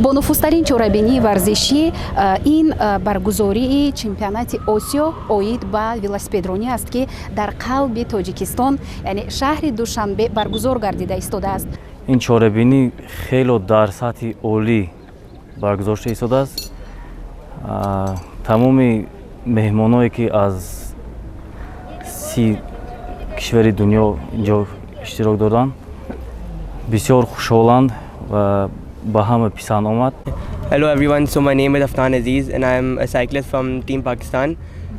бо нуфузтарин чорабинии варзишӣ ин баргузории чемпионати Осиё оид ба велосипедронӣ аст ки дар қалби Тоҷикистон, яъне шаҳри Душанбе баргузор гардида истодааст. ин чорабинӣ хело дар сатҳи олӣ баргузор шуда истодааст. тамоми меҳмоное ки аз 30 кишвари дунё инҷо иштирок доданд бисёр хушҳоланд ва ба ҳама писанд омад. Hello everyone, so my name is Afnan Aziz and I am a cyclist from Team Pakistan,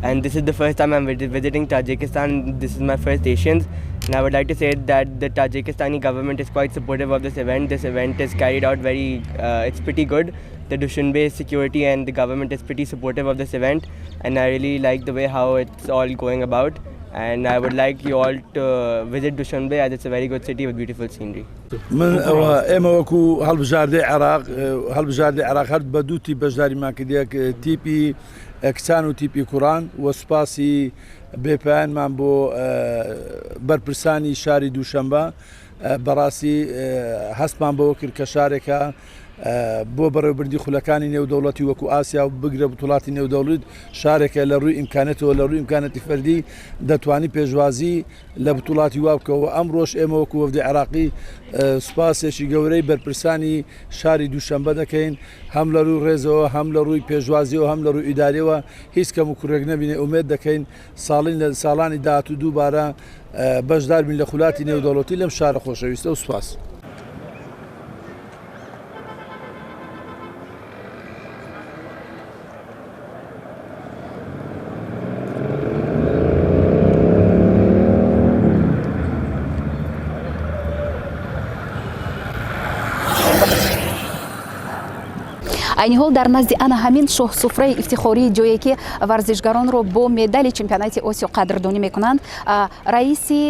and this is the first time I'm visiting Tajikistan. This is my first Asians, and I would like to say that the Tajikistani government is quite supportive of this event. This event is carried out it's pretty good. The Dushanbe security and the government is pretty supportive of this event, and I really like the way how it's all going about. And I would like you all to visit Dushanbe as it's a very good city with beautiful scenery. من ئێمە وەکو هەڵبژاردەی عێراق هەر بە دووتی بەشداریمان کردێک تیپی کچان و تیپی کوڕان وە سوپاسی بێپایانمان بۆ بەرپرسانی شاری دووشەمبە. بەڕاستی هەستمان بەوە کرد کە شارێکە بۆ بەڕێوەبردی خولەکانی نێودەوڵەتی وەکو ئاسیا و بگرە بوڵاتی نێودەوڵەت شارێکە لە ڕووی ئیمکانێتەوە لە ڕووی ئیمکانەتی فەردی دەتوانی پێشوازی لە بوڵاتی وا بکەوە. ئەمڕۆژ ئێمە وەکو وەفدی عێراقی سوپاسێکی گەورەی بەرپرسانی شاری دووشەمبە دەکەین، هەم لە ڕووی ڕێزەوە هەم لە ڕووی پێشوازیەوە هەم لە ڕووی ئیداریەوە هیچ کەم و کوڕێک نەبینێ. ئومێد دەکەین ساڵانی داهاتوو دووبارە بەشدار بین لە خولاتی نێودەوڵەتی لەم شارە خۆشەویستە و سوپاس. айни ҳол дар назди ана ҳамин шоҳсуфраи ифтихории ҷое ки варзишгаронро бо медали чемпионати Осиё қадрдонӣ мекунанд, раиси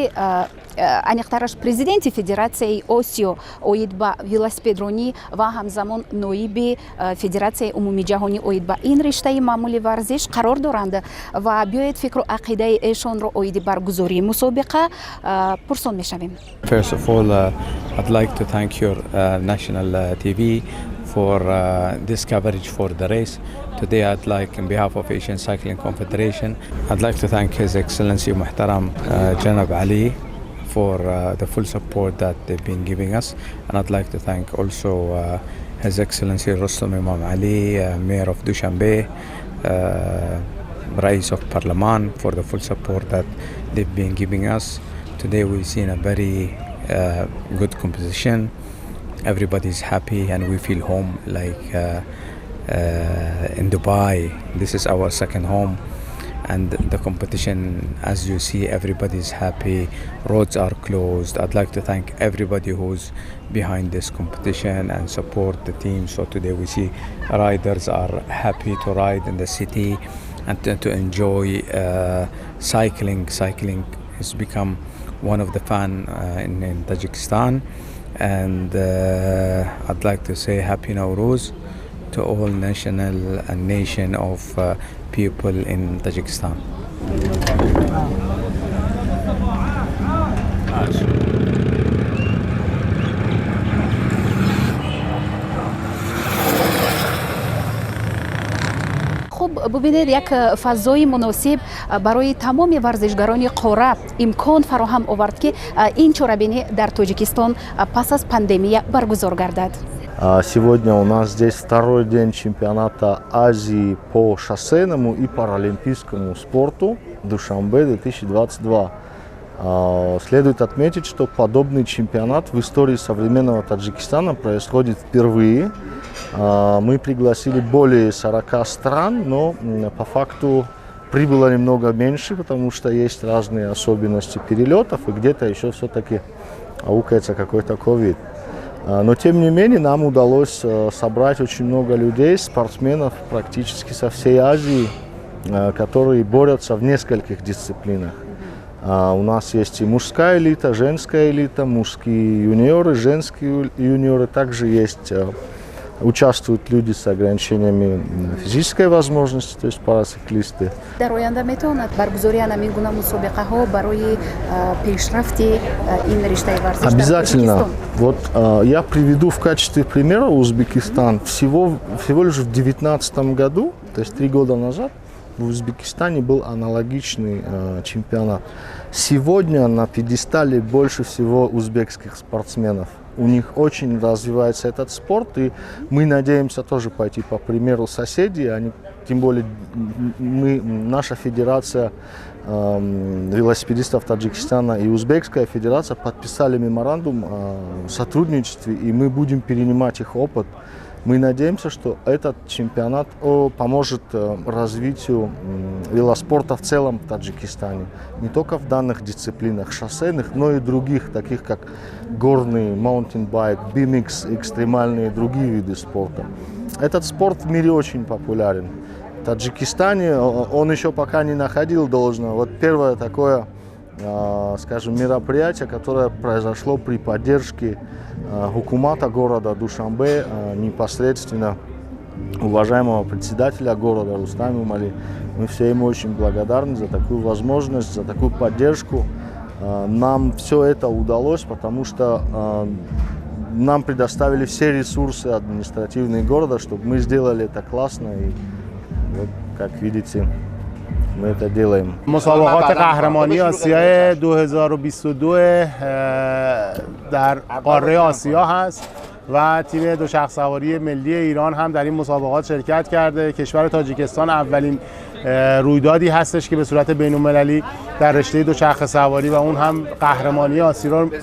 аниқтараш президенти федератсияи Осиё оид ба велосипедронӣ ва ҳамзамон ноиби федератсияи умумиҷаҳонӣ оид ба ин риштаи маъмули варзиш қарор доранд ва биёед фикру ақидаи эшонро оиди баргузории мусобиқа пурсон мешавем. First of all, I'd like to thank your national TV for this coverage for the race. Today I'd like, on behalf of Asian Cycling Confederation, I'd like to thank His Excellency Muhtaram Janab Ali for the full support that they've been giving us, and I'd like to thank also His Excellency Rustam Imam Ali, Mayor of Dushanbe, Rais of Parliament, for the full support that they've been giving us. Today we've seen a very good composition. Everybody's happy and we feel home like in Dubai. This is our second home, and the competition, as you see, everybody's happy. Roads are closed. I'd like to thank everybody who's behind this competition and support the team. So today we see riders are happy to ride in the city and to enjoy cycling. Cycling has become one of the fun in Tajikistan. And I'd like to say Happy Nowruz to all national and nation of people in Tajikistan. бубинед як фазои муносиб барои тамоми варзишгарони қора имкон фароҳам овард ки ин чорабинӣ дар Тоҷикистон пас аз пандемия баргузор гардад. Сегодня у нас здесь второй день чемпионата Азии по шоссейному и паралимпийскому спорту Душанбе 2022. Следует отметить, что подобный чемпионат в истории современного Таджикистана происходит впервые. Мы пригласили более 40 стран, но по факту прибыло немного меньше, потому что есть разные особенности перелетов, и где-то еще все-таки аукается какой-то ковид. Но тем не менее нам удалось собрать очень много людей, спортсменов практически со всей Азии, которые борются в нескольких дисциплинах. У нас есть и мужская элита, женская элита, мужские юниоры, женские юниоры. Также есть Участвуют люди с ограничениями физической возможности, то есть парациклисты. дар оянда метавонад баргузории ҳамин гуна мусобиқаҳо барои пешрафти ин риштаи варзиш дар Обязательно. Тоҷикистон? Вот я приведу в качестве примера Узбекистан. Всего лишь в 2019 году, то есть 3 года назад, в Узбекистане был аналогичный чемпионат. Сегодня на пьедестале больше всего узбекских спортсменов. У них очень развивается этот спорт, и мы надеемся тоже пойти по примеру соседей. Тем более наша федерация велосипедистов Таджикистана и Узбекская федерация подписали меморандум о сотрудничестве, и мы будем перенимать их опыт. Мы надеемся, что этот чемпионат поможет развитию велоспорта в целом в Таджикистане. Не только в данных дисциплинах шоссейных, но и других, таких как горный, маунтинбайк, BMX, экстремальные другие виды спорта. Этот спорт в мире очень популярен. В Таджикистане он еще пока не находил должного. Вот первое такое, скажем, мероприятие, которое произошло при поддержке хукумата города Душанбе, непосредственно уважаемого председателя города Рустама Умали. Мы все ему очень благодарны за такую возможность, за такую поддержку. Нам все это удалось, потому что нам предоставили все ресурсы административные города, чтобы мы сделали это классно. И вот, как видите, мы это делаем. مسابقات قهرمانی آسیا 2022 در قاره آسیا هست و تیم دوچرخه سواری ملی ایران هم در این مسابقات شرکت کرده. کشور تاجیکستان اولین رویدادی هستش که به صورت بین‌المللی در رشته دوچرخه سواری و اون هم قهرمانی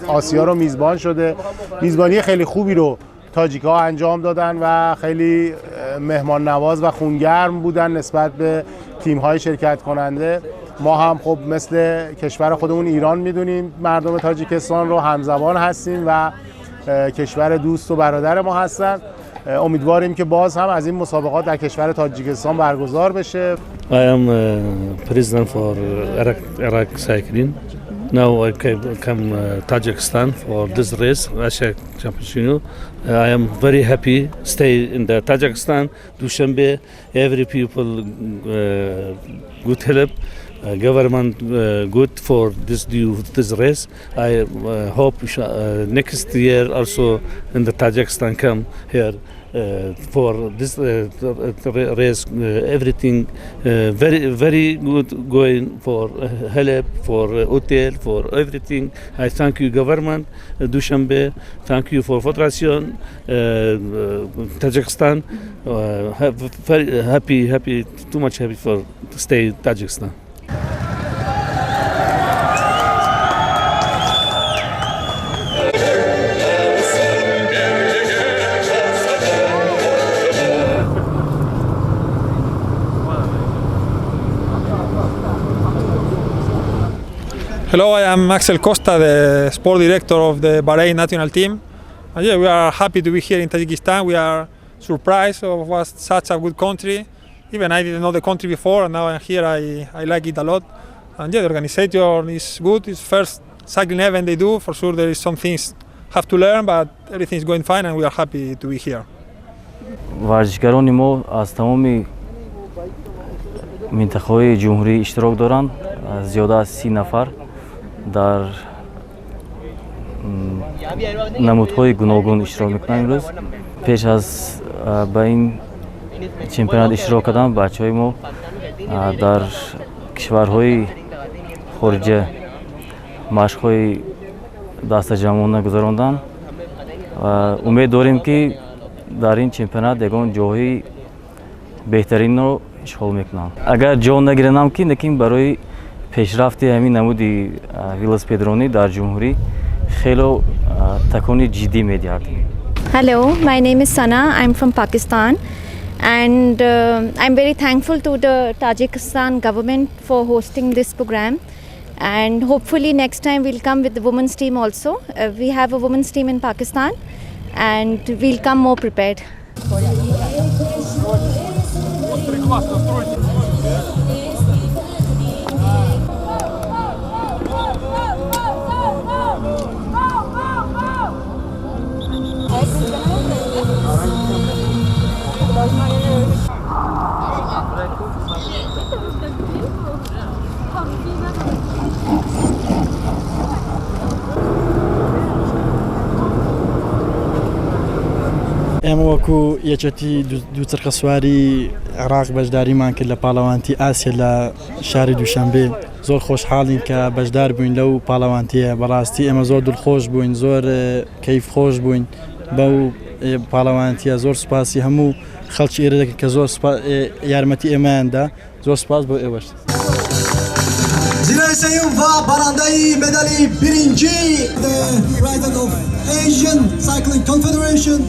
آسیا رو میزبان شده. میزبانی خیلی خوبی رو تاجیک‌ها انجام دادن و خیلی مهمان نواز و خونگرم بودن نسبت به تیم‌های شرکت کننده. ما هم خب مثل کشور خودمون ایران میدونیم مردم تاجیکستان رو همزبان هستیم و کشور دوست و برادر ما هستن. امیدواریم که باز هم از این مسابقات در کشور تاجیکستان برگزار بشه. I am president for Iraq Cycling. Now I come Tajikistan for this race, Asia Championship. I am very happy stay in the Tajikistan, Dushanbe. Every people good help, government good for this race. I hope next year also in the Tajikistan come here. For this race, everything very good going for help, for hotel, for everything. I thank you government Dushanbe, thank you for Federation Tajikistan. Very happy, too much happy for stay Tajikistan. Hello, I am Axel Costa, the sport director of the Bahrain national team. And yeah, we are happy to be here in Tajikistan. We are surprised of was such a good country. Even I didn't know the country before, and now I'm here. I like it a lot. And yeah, the organization is good. It's first cycling event they do. For sure, there is some things have to learn, but everything is going fine, and we are happy to be here. ورزشگران ما از تمام منطقه‌های جمهوری اشتراک دارند. زیاده از 30 نفر در نمودهای گوناگون اشتراک میکنند. امروز پیش از به این چمپیونات اشتراک کردن بچه‌های ما در کشورهای خارجه مشق‌های دست جمعانه گذراندن و امید داریم که در این چمپیونات یگان جاهای بهترین رو اشغال میکنند. اگر جا نگیرم که نکیم برای پیشرفت همین نمودی велосипедрони در جمهوری خیلی تکانی جدی می‌دهد. Hello, my name is Sana. I'm from Pakistan, and I'm very thankful to the Tajikistan government for hosting this program. And hopefully next time we'll come with the women's team also. We have a women's team in Pakistan, and we'll come more prepared. ئێمە وەکو یەکێتی دووچەرخە سواری عێراق بەشداریمان کرد لە پاڵەوانتی ئاسیا لە شاری دووشەمبێ زۆر خۆشحاڵین کە بەشدار بووین لەو پاڵەوانتیە بەڕاستی ئێمە زۆر دڵخۆش بووین زۆر کەیف خۆش بووین بەو پاڵەوانتیە زۆر سوپاسی هەموو خەڵکی ئێرە دەکەن کە زۆر یارمەتی ئێمەیاندا زۆر سوپاس بۆ ئێوەش زیرای سەیوم و بەڕاندەی مێدالی برینجی the President of Asian Cycling Confederation.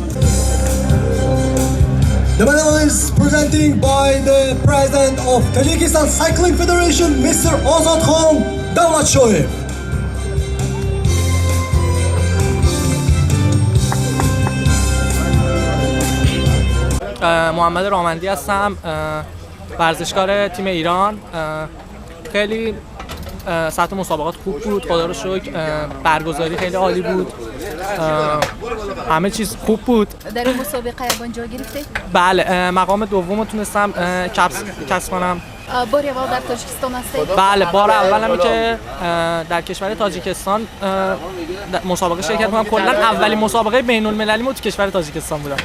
The medal is presented by the President of Tajikistan Cycling Federation, Mr. Ozodxon Davlatshoyev. محمد رامندی هستم، ورزشکار تیم ایران. خیلی سطح مسابقات خوب بود، خدا رو شکر. برگزاری خیلی عالی بود، همه چیز خوب بود. در این مسابقه اول جا گرفته؟ بله، مقام دوم رو تونستم کسب کنم. بار اول در تاجیکستان هستی؟ بله، بار اولمی که در کشور تاجیکستان مسابقه شرکت کنم. کلا اولین مسابقه بین المللی ما تو کشور تاجیکستان بودم.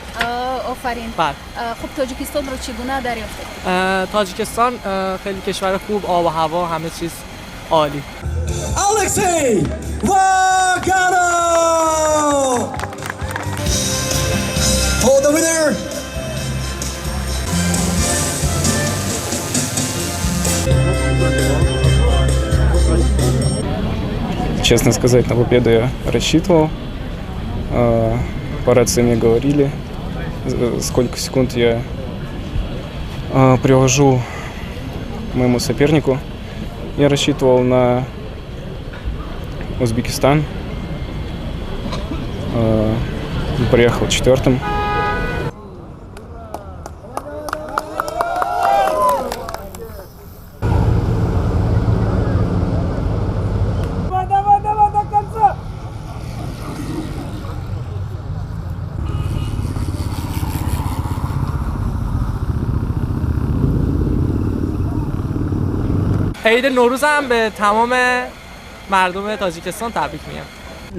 آفرین. بله. خب تاجیکستان رو چگونه دریافت؟ تاجیکستان خیلی کشور خوب، آب و هوا همه چیز عالی. Alexey Vaganov for the winner. Честно сказать, на победу я рассчитывал. По рации мне говорили, сколько секунд я привожу моему сопернику. Я рассчитывал на Узбекистан. Приехал четвертым. عید نوروز هم به تمام مردم تاجیکستان تبریک میگم.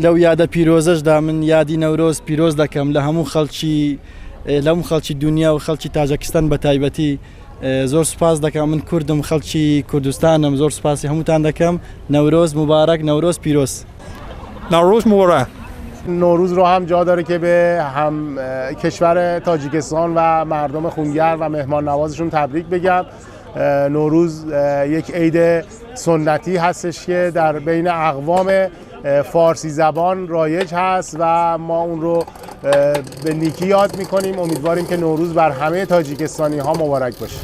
لەو یادە پیرۆزەشدا من یادی نەورۆز پیرۆز دەکەم لە هەموو خەڵکی دنیا و خەڵکی تاجیکستان بە تایبەتی زۆر سوپاس دەکەم. من کوردم، خەڵکی کوردستانم، زۆر سوپاسی هەمووتان دەکەم. نەورۆز مبارەک، نەورۆز پیرۆز. نوروز مبارک. نوروز رو هم جا داره که به هم کشور تاجیکستان و مردم خونگرم و مهمان نوازشون تبریک بگم. نوروز یک عید سنتی هستش که در بین اقوام فارسی زبان رایج هست و ما اون رو به نیکی یاد میکنیم. امیدواریم که نوروز بر همه تاجیکستانی ها مبارک باشه.